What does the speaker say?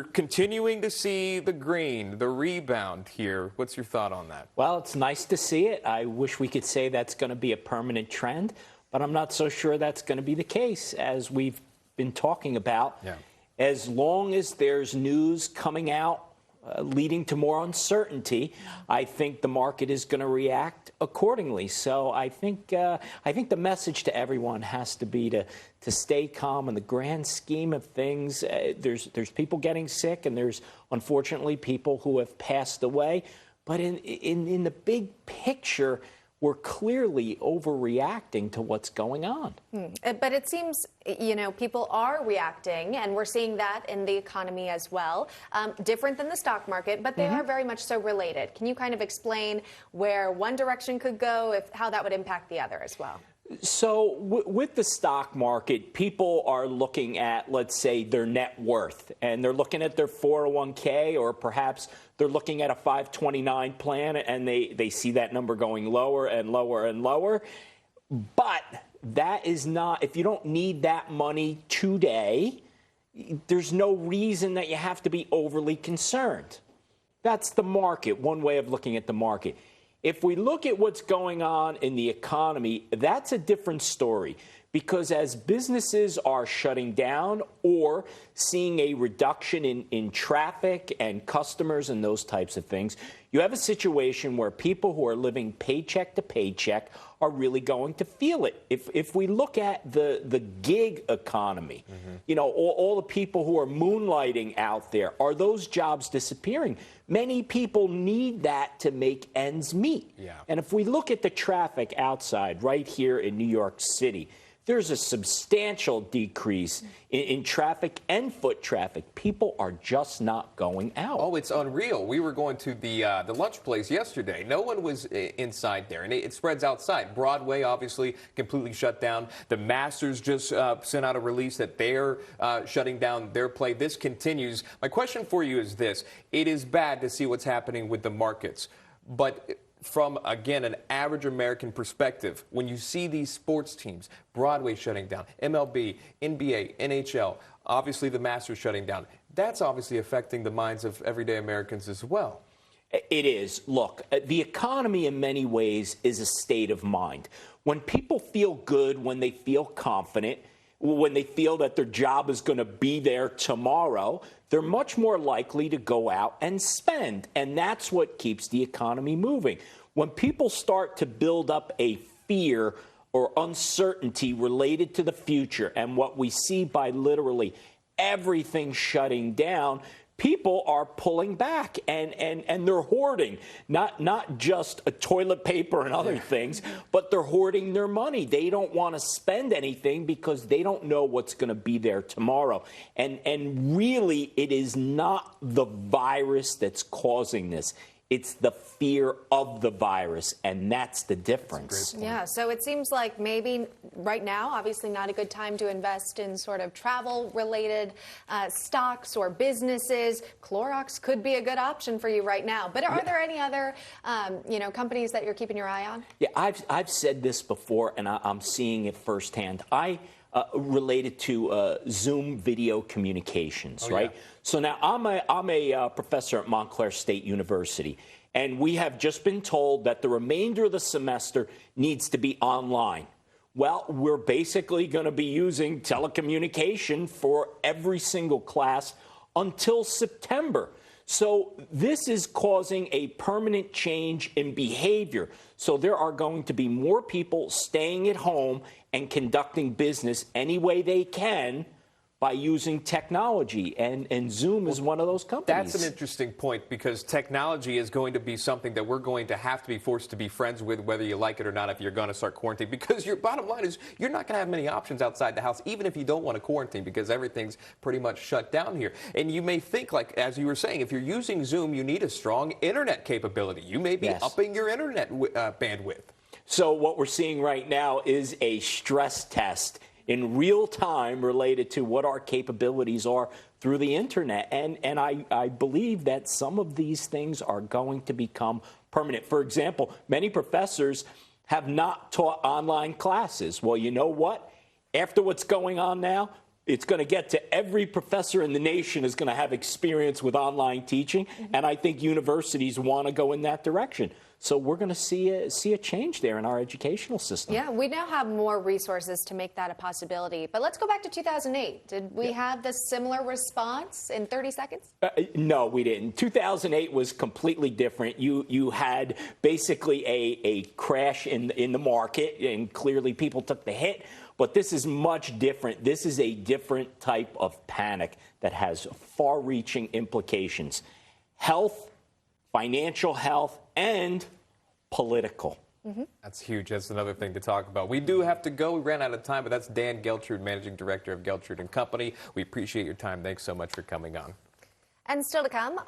Continuing to see the green, the rebound here. What's your thought on that? Well, it's nice to see it. I wish we could say that's going to be a permanent trend, but I'm not so sure that's going to be the case, as we've been talking about. Yeah. As long as there's news coming out leading to more uncertainty, I think the market is going to react accordingly. So I think the message to everyone has to be to stay calm. In the grand scheme of things, there's people getting sick, and there's unfortunately people who have passed away. But in the big picture, we're clearly overreacting to what's going on. But it seems, people are reacting, and we're seeing that in the economy as well. Different than the stock market, but they are very much so related. Can you kind of explain where one direction could go, how that would impact the other as well? So with the stock market, people are looking at, let's say, their net worth, and they're looking at their 401k, or perhaps they're looking at a 529 plan, and they see that number going lower and lower and lower. But that is not, if you don't need that money today, there's no reason that you have to be overly concerned. That's the market, one way of looking at the market. If we look at what's going on in the economy, that's a different story, because as businesses are shutting down or seeing a reduction in traffic and customers and those types of things, you have a situation where people who are living paycheck to paycheck are really going to feel it. If we look at the gig economy, all the people who are moonlighting out there, are those jobs disappearing? Many people need that to make ends meet. Yeah. And if we look at the traffic outside right here in New York City, there's a substantial decrease in traffic and foot traffic. People are just not going out. Oh, it's unreal. We were going to the lunch place yesterday. No one was inside there, and it spreads outside. Broadway, obviously, completely shut down. The Masters just sent out a release that they're shutting down their play. This continues. My question for you is this. It is bad to see what's happening with the markets, but from, again, an average American perspective, when you see these sports teams, Broadway shutting down, MLB, NBA, NHL, obviously the Masters shutting down, that's obviously affecting the minds of everyday Americans as well. It is. Look, the economy in many ways is a state of mind. When people feel good, when they feel confident, when they feel that their job is going to be there tomorrow, they're much more likely to go out and spend. And that's what keeps the economy moving. When people start to build up a fear or uncertainty related to the future, and what we see by literally everything shutting down, people are pulling back and they're hoarding, not just a toilet paper and other things, but they're hoarding their money. They don't want to spend anything because they don't know what's going to be there tomorrow. And really, it is not the virus that's causing this. It's the fear of the virus, and that's the difference. Yeah, so it seems like maybe right now, obviously not a good time to invest in sort of travel-related stocks or businesses. Clorox could be a good option for you right now. But are there any other, companies that you're keeping your eye on? Yeah, I've said this before, and I'm seeing it firsthand. Related to Zoom video communications, right? Yeah. So now I'm a professor at Montclair State University, and we have just been told that the remainder of the semester needs to be online. Well, we're basically going to be using telecommunication for every single class until September. So this is causing a permanent change in behavior. So there are going to be more people staying at home and conducting business any way they can by using technology, and Zoom is one of those companies. That's an interesting point, because technology is going to be something that we're going to have to be forced to be friends with, whether you like it or not, if you're going to start quarantining. Because your bottom line is you're not going to have many options outside the house, even if you don't want to quarantine, because everything's pretty much shut down here. And you may think, like, as you were saying, if you're using Zoom, you need a strong internet capability. You may be upping your internet bandwidth. So what we're seeing right now is a stress test in real time related to what our capabilities are through the internet. And I believe that some of these things are going to become permanent. For example, many professors have not taught online classes. Well, you know what? After what's going on now, It's going to get to every professor in the nation is going to have experience with online teaching, and I think universities want to go in that direction. So we're going to see a change there in our educational system. Yeah, we now have more resources to make that a possibility. But let's go back to 2008. Did we have the similar response in 30 seconds? No, we didn't. 2008 was completely different. You had basically a crash in the market, and clearly people took the hit. But this is much different. This is a different type of panic that has far-reaching implications. Health, financial health, and political. That's huge. That's another thing to talk about. We do have to go. We ran out of time, but that's Dan Geltrude, Managing Director of Geltrude & Company. We appreciate your time. Thanks so much for coming on. And still to come.